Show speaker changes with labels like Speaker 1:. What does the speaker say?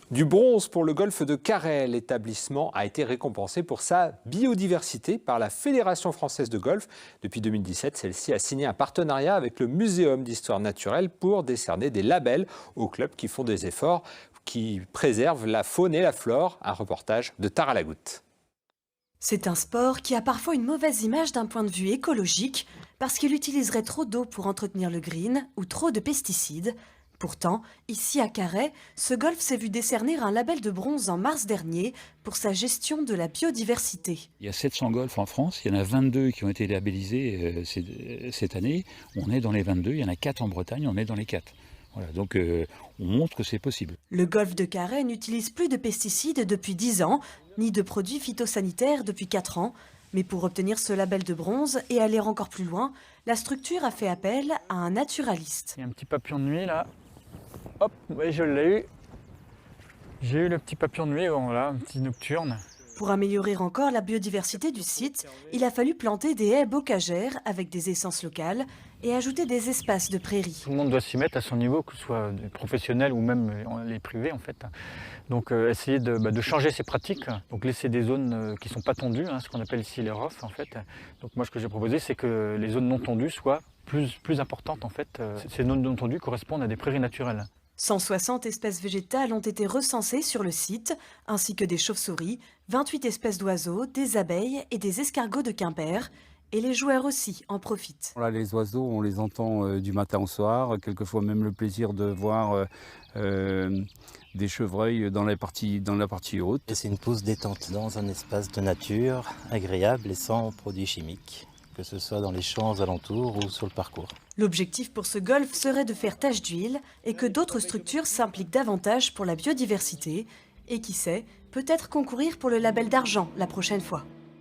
Speaker 1: Du bronze pour le golfe de Carhaix. L'établissement a été récompensé pour sa biodiversité par la Fédération française de golf. Depuis 2017, celle-ci a signé un partenariat avec le Muséum d'histoire naturelle pour décerner des labels aux clubs qui font des efforts, qui préservent la faune et la flore. Un reportage de Tara Lagoutte.
Speaker 2: C'est un sport qui a parfois une mauvaise image d'un point de vue écologique parce qu'il utiliserait trop d'eau pour entretenir le green ou trop de pesticides. Pourtant, ici à Carhaix, ce golf s'est vu décerner un label de bronze en mars dernier pour sa gestion de la biodiversité.
Speaker 3: Il y a 700 golfs en France, il y en a 22 qui ont été labellisés cette année. On est dans les 22, il y en a 4 en Bretagne, on est dans les 4. Voilà, donc on montre que c'est possible.
Speaker 2: Le golfe de Carhaix n'utilise plus de pesticides depuis 10 ans, ni de produits phytosanitaires depuis 4 ans. Mais pour obtenir ce label de bronze et aller encore plus loin, la structure a fait appel à un naturaliste.
Speaker 4: Il y a un petit papillon de nuit là. Hop, oui, je l'ai eu. J'ai eu le petit papillon de nuit, voilà, un petit nocturne.
Speaker 2: Pour améliorer encore la biodiversité du site, il a fallu planter des haies bocagères avec des essences locales et ajouter des espaces de prairies.
Speaker 4: Tout le monde doit s'y mettre à son niveau, que ce soit des professionnels ou même les privés en fait. Donc essayer de changer ses pratiques, donc laisser des zones qui ne sont pas tendues, ce qu'on appelle ici les ROF en fait. Donc moi ce que j'ai proposé c'est que les zones non tendues soient plus importantes en fait. Ces zones non tendues correspondent à des prairies naturelles.
Speaker 2: 160 espèces végétales ont été recensées sur le site, ainsi que des chauves-souris, 28 espèces d'oiseaux, des abeilles et des escargots de Quimper. Et les joueurs aussi en profitent.
Speaker 5: Là, les oiseaux, on les entend du matin au soir, quelquefois même le plaisir de voir des chevreuils dans la partie haute.
Speaker 6: C'est une pause détente dans un espace de nature agréable et sans produits chimiques, que ce soit dans les champs alentours ou sur le parcours.
Speaker 2: L'objectif pour ce golf serait de faire tache d'huile et que d'autres structures s'impliquent davantage pour la biodiversité et qui sait, peut-être concourir pour le label d'argent la prochaine fois.